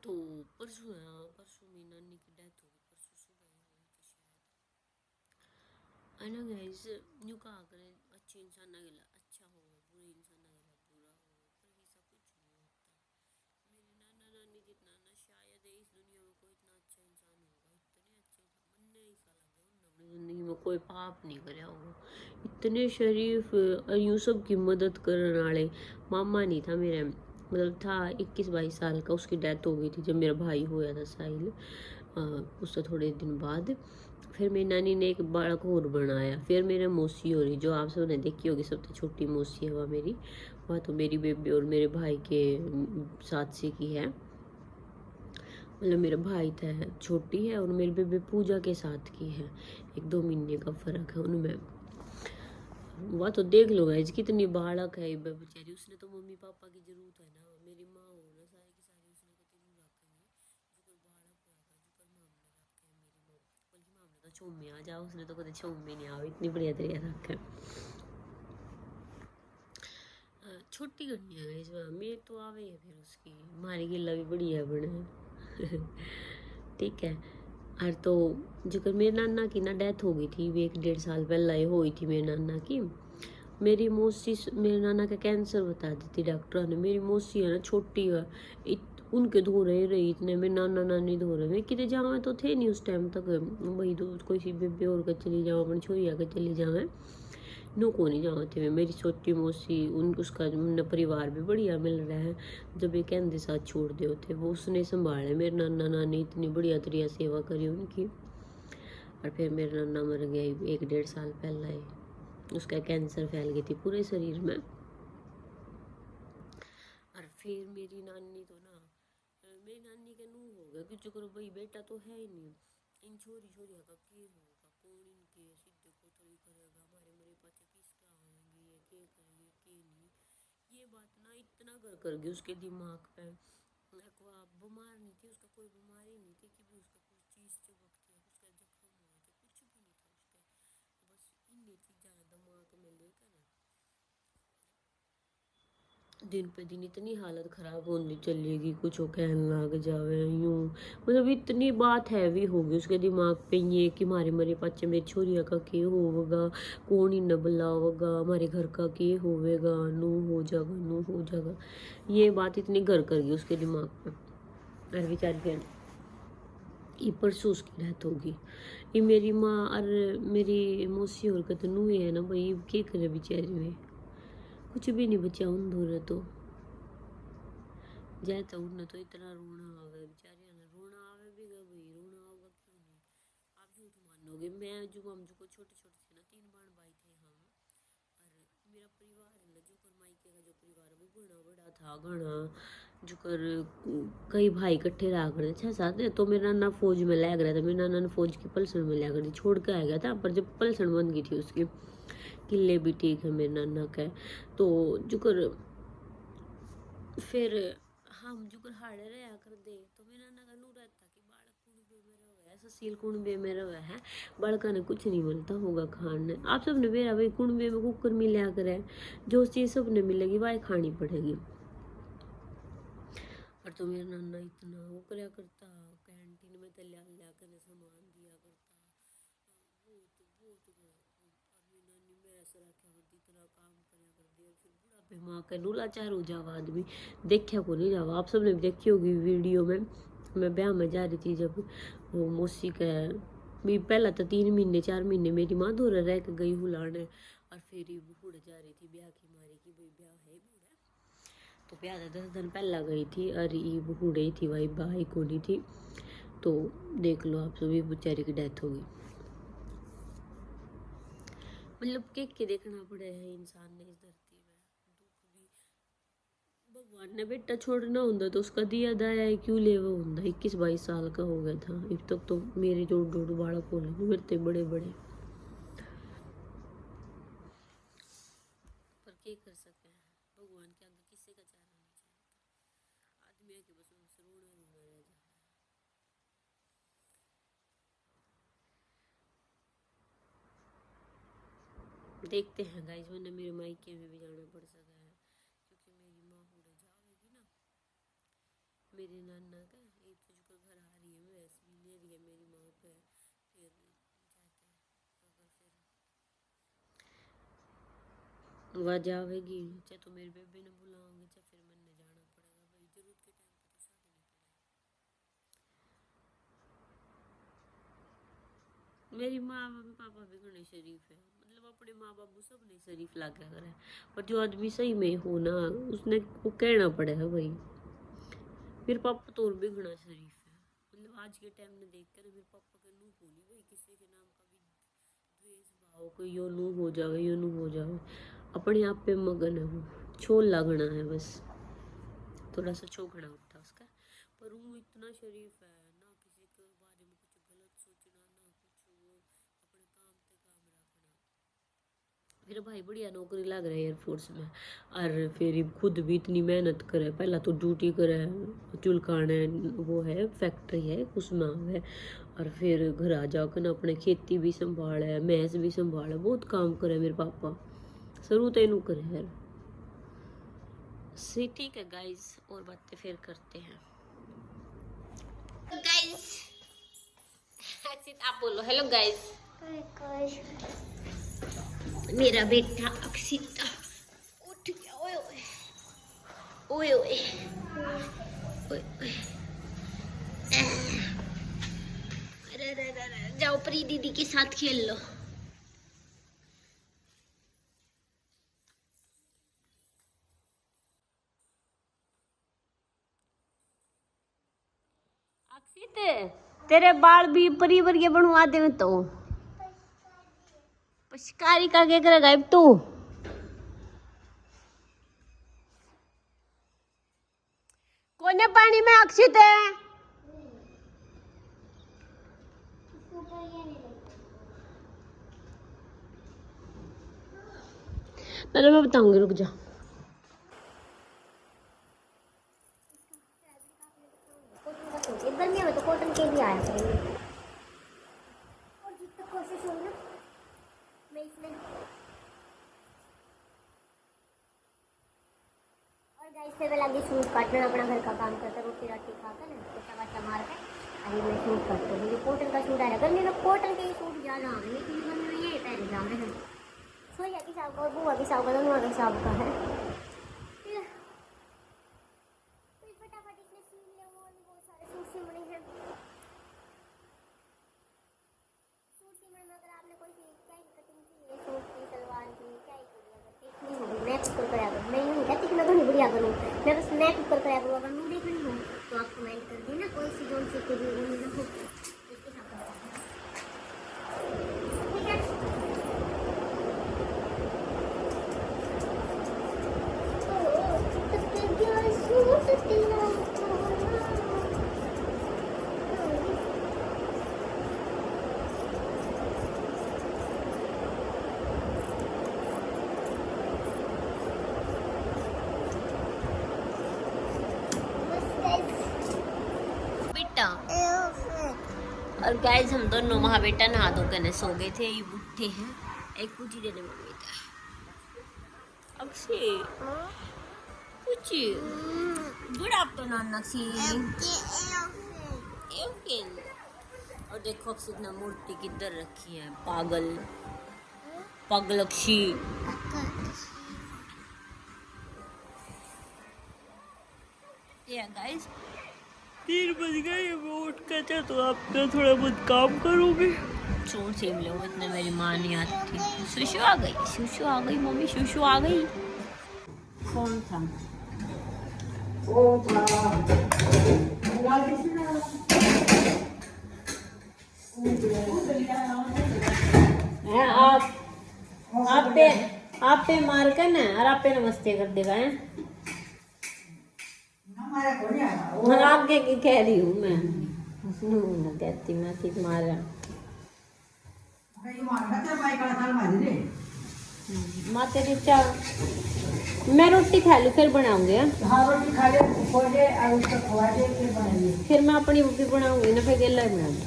तो परसों है, परसों मेरी नानी की डेथ हो गई, परसों सुबह ही हुई थी शायद। है ना गाइस, यूँ कहा करें अच्छे इंसान ना गला अच्छा हो, बुरे इंसान ना गला बुरा हो, पर ऐसा कुछ नहीं होता। मेरे नाना नानी जितना ना शायद इस दुनिया में कोई इतना अच्छा इंसान होगा, इतने अच्छे मन ने ऐसा लगे उन्होंने अपनी जिंदगी में कोई पाप नहीं कराया होगा, इतने शरीफ यूँ सब की मदद करने वाले। मामा नहीं था मेरे, मतलब था 21-22 साल का, उसकी डेथ हो गई थी जब मेरा भाई हुआ था साहिल, उससे थोड़े दिन बाद। फिर मेरी नानी ने एक बालक और बनाया, फिर मेरे मौसी हो रही जो आप सबने देखी होगी, सबसे छोटी मौसी है वह मेरी, वह तो मेरी बेबी और मेरे भाई के साथ से की है, मतलब मेरा भाई था छोटी है और मेरी बेबी पूजा के साथ की है, 1-2 महीने का फ़र्क है उनमें। वह तो देख लो गाइस कितनी बालक है बेचारी, उसने तो मम्मी पापा की जरूरत है ना, मेरी माँ हो ना सारी की सारी उसने कति नहीं रखेंगे, जो कोई बालक होगा जो कर माँ हमने रखे है, मेरी माँ बल्कि माँ हमने तो छोम में आ जाओ, उसने तो कभी छोम में नहीं आओ, इतनी बढ़िया तरीके रखे। छोटी करनी है इस बार मेरे तो आवे है, फिर उसकी मारी गिल्ला भी बढ़िया बने। ठीक है। और तो जब मेरे नाना की ना डेथ हो गई थी, 1-1.5 साल पहले हुई थी मेरे नाना की। मेरी मौसी, मेरे नाना का कैंसर बता दी थी डॉक्टर ने, मेरी मौसी है ना छोटी है, उनके धो रहे रही इतने, मेरे नाना नानी धो रहे, मैं कितने जावे तो थे नहीं उस टाइम तक, वही दो कोई सी बेबे और के चली जाओ अपनी छोरिया के चली जावे, नो को नहीं जाओ थे। मेरी छोटी मौसी उन उसका परिवार भी बढ़िया मिल रहा है, जब ये कहते साथ छोड़ दे थे वो उसने संभाले, मेरे नाना नानी इतनी बढ़िया तरीका सेवा करी उनकी। और फिर मेरा नाना मर गया 1-1.5 साल पहले, उसका कैंसर फैल गई थी पूरे शरीर में। और फिर मेरी नानी तो ना, मेरी नानी के नूह हो गया क्योंकि करो भाई बेटा तो है ही नहीं, इन छोरी छोरिया का के होगा, कौन इनके सीधे को थोड़ी करेगा, हमारे मेरे पाचे किसका आएंगे, ये के करेंगे के नहीं। ये बात ना इतना कर गई उसके दिमाग पे। वह बीमार नहीं थी, उसका कोई बीमारी नहीं थी कि भी उसका कुछ चीज़ चिपकती है, उसका जख्म हुए थे, कुछ भी नहीं था उसके, बस इन चीज़ा दिमाग में लेकर दिन पे दिन इतनी हालत ख़राब होनी चलेगी, कुछ वो कहने लग जावे यूँ, मतलब इतनी बात हैवी होगी उसके दिमाग पे ये कि मारे मरे पाचे मेरी छोरिया का के होगा, कौन इन्हें बुलावेगा, हमारे घर का के होवेगा, नू हो जाएगा नू हो जाएगा, ये बात इतनी घर कर गई उसके दिमाग पे। और बेचारी फिर ये परसों उसकी डेथ होगी, ये मेरी माँ और मेरी मौसी और कहते नू है ना भाई, क्या करे बेचारी में, कुछ भी नहीं बचा उन दूर तो जाए, तो उन्हें तो इतना रोना आ गया बेचारी ने, रोना आवे भी गया भाई, रोना होगा क्यों नहीं। आप झूठ मानोगे, मैं जो हम जो छोटे छोटे थे ना, 3 बहन भाई थे हम, और मेरा परिवार है ना जो कर मायके का जो परिवार है वो घना बड़ा था, घना जो कर कई भाई इकट्ठे रहा करते 6-7, तो मेरा नाना फौज में लग रहा था, मेरे नाना ने फौज की पलसण में लग रही छोड़ के आ गया था, पर जब पलसण बन गई थी उसकी, किले भी ठीक है मेरे नाना का, तो जो कर फिर हम जो कर हाड़े रहा कर दे, तो मेरा नाना का नू रहता कि बालक कुणबे में रहा है, ससील कुणबे में रहा है, बालका ने कुछ नहीं मिलता होगा खाने, आप सबने मेरा भाई कुणबे में कुकर मिला करे, जो चीज़ सबने मिलेगी वह खानी पड़ेगी। और तो मेरा नाना इतना वो करया करता, कैंटीन में तो ल्या कर सामान दिया करता, बहुत और मेरी नानी मैस रखा करती, इतना काम करया कर दिया, फिर बुढ़ापे माँ का नूला चार हो जावा आदमी, देखा को नहीं जावा, आप सबने भी देखी होगी वीडियो में, मैं ब्याह में जा रही थी जब, वो मौसी का भी पहला तो 3 महीने 4 महीने मेरी माँ दूर रह के गई हुलाने, और फिर ही बूढ़ जा रही थी ब्याह की मारी की भाई ब्याह है बूढ़ा, तो ब्याह 10 दिन पहला गई थी, और ये बूढ़े थी भाई भाई को नहीं थी, तो देख लो आप सभी बेचारी की डेथ हो गई, मतलब के देखना पड़े है इंसान ने इस धरती में, दुख भी भगवान ने बेटा छोड़ना होता तो उसका दिया दाया है क्यों ले वो होता, 21-22 साल का हो गया था, अब तक तो मेरे जोड़ जोड़ बालक हो लगे मेरे ते बड़े बड़े, पर क्या कर सके हैं, भगवान के आगे किसी का चारा नहीं चलता, आदमी के बस रोना रोना रह जाता है। देखते हैं गाइस, वरना मेरे मायके में भी जाना पड़ सका है, क्योंकि मेरी माँ बूढ़े जावेगी ना, मेरे नाना का आवाज आवेगी चाहे तो मेरे बेबे ने बुलाओगे चाहे फिर मैंने जाना पड़ेगा भाई, जरूरत के टाइम पे तो साथ नहीं पड़ेगा। मेरी माँ पापा भी घने शरीफ है, मतलब अपने माँ बाबू सब नहीं शरीफ लागे करे, पर जो आदमी सही में हो ना उसने वो कहना पड़ेगा भाई। मेरे पापा तो और भी घना शरीफ है, मतलब आज के टाइम में देख कर मेरे पापा के नूह होनी भाई, किसी के नाम का भी द्वेष भाव कोई यो नूह हो जावे यो नूह हो जावे, अपने आप पे मगन है वो, छोल लागना है बस, थोड़ा सा चौकड़ा उठा उसका। पर वो इतना शरीफ है ना, किसी के बारे में कुछ गलत सोचना ना कुछ, वो अपने काम पे काम रखना। मेरा भाई बढ़िया नौकरी लग रहा है एयरफोर्स में, और फिर खुद भी इतनी मेहनत करे, पहला तो ड्यूटी करे, चुलकाने वो है फैक्ट्री है उसमें है, और फिर घर आ जाकर ना अपने खेती भी संभाले, भैंस भी संभाले, बहुत काम करे मेरे पापा, शुरू तो इनू करे यार। सही ठीक है गाइस, और बातें फिर करते हैं। गाइस अक्षित आप बोलो हेलो गाइस। मेरा बेटा अक्षित उठ गया, ओए ओए ओए ओए ओए, अरे जाओ प्री दीदी के साथ खेल लो। अक्षित तेरे बाल भी परी वर्गे बनवा दे तो शिकारी का क्या करेगा अब तू। कोने पानी में अक्षित है, पहले मैं बताऊंगी रुक जा। गर्मियों में तो कॉटन के भी आया करेंगे, और जितनी कोशिश होगी ना मैं इसमें। और गाइस से लगी सूट काटना, अपना घर का काम करता, रोटी राटी खाकर ना पोछा वाछा मार कर अभी मैं सूट काटता हूँ। मुझे कॉटन का सूट आया, गर्मी में कॉटन के ही सूट ज़्यादा आ रहे हैं, लेकिन गर्मी में ये पहले जा रहे हैं। सोया की साहब का और बुआ की साहब का, दोनों के साहब का है। फटाफट इसमें सील ले, वो बहुत सारे सूट सिमने हैं। सूट सिमने में अगर आपने कोई क्या ही कटिंग की है सूट की, सलवार की, क्या ही करी, अगर देखनी होगी मैं ऊपर कराया करूँ, मैं यूँ नहीं कहती कि मैं तो नहीं बढ़िया करूँ, मैं बस मैं ऊपर कराया करूँ। अगर मैं देखनी हो तो आप कमेंट कर देना, कोई सी जोन सी को भी वो नहीं हो इसके साथ ठीक है। बेटा और गाइस हम दोनों माँ बेटा नहा धो कर सो गए थे, ये उठे हैं, एक पूछी देने मम्मी था। अक्षय पूछी गुड आफ्टरनून अक्षय। और देखो अक्षय ने मूर्ति किधर रखी है, पागल पागल अक्षय। या गाइस 3 बज गए, मैं उठ कर तो आपका थोड़ा बहुत काम करूँगी, सूट सीम लो, इतने मेरी माँ नहीं आती। सुशु आ गई, सुशु आ गई, मम्मी सुशु आ गई। कौन था आप पे मार कर ना और आप पे नमस्ते कर देगा है। आगे की कह रही हूँ मैं, कहती मैं थी मारा माते नीचा। मैं रोटी खा लूँ फिर बनाऊंगी। हाँ रोटी खा ले, फिर मैं अपनी भी बनाऊंगी ना, फिर गला बनाऊंगी।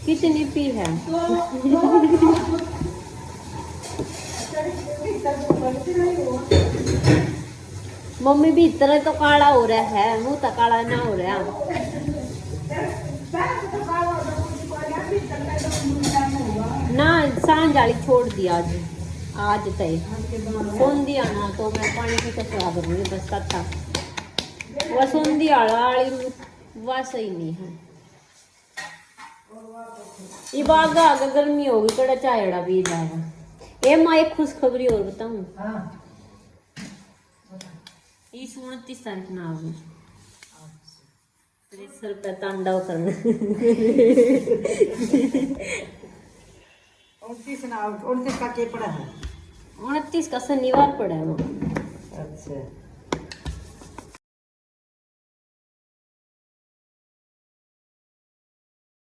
कितनी पी है मम्मी भी इतना तो काला हो रहा है, मुंह तो काला ना हो रहा। ना सांझ वाली छोड़ दी आज तय सोन दिया ना तो मैं पानी की कसवा करूँगी बस कथा वह सोन दिया वाली वह सही नहीं है ये बागा आगे गर्मी होगी कड़ा चायड़ा भी जाएगा ये माँ एक खुशखबरी और बताऊँ इस 29 तारीख ना आगे सर पे तांडव करना 29 ना 29 का क्या पड़ा है 29 का शनिवार पड़ा है वो अच्छा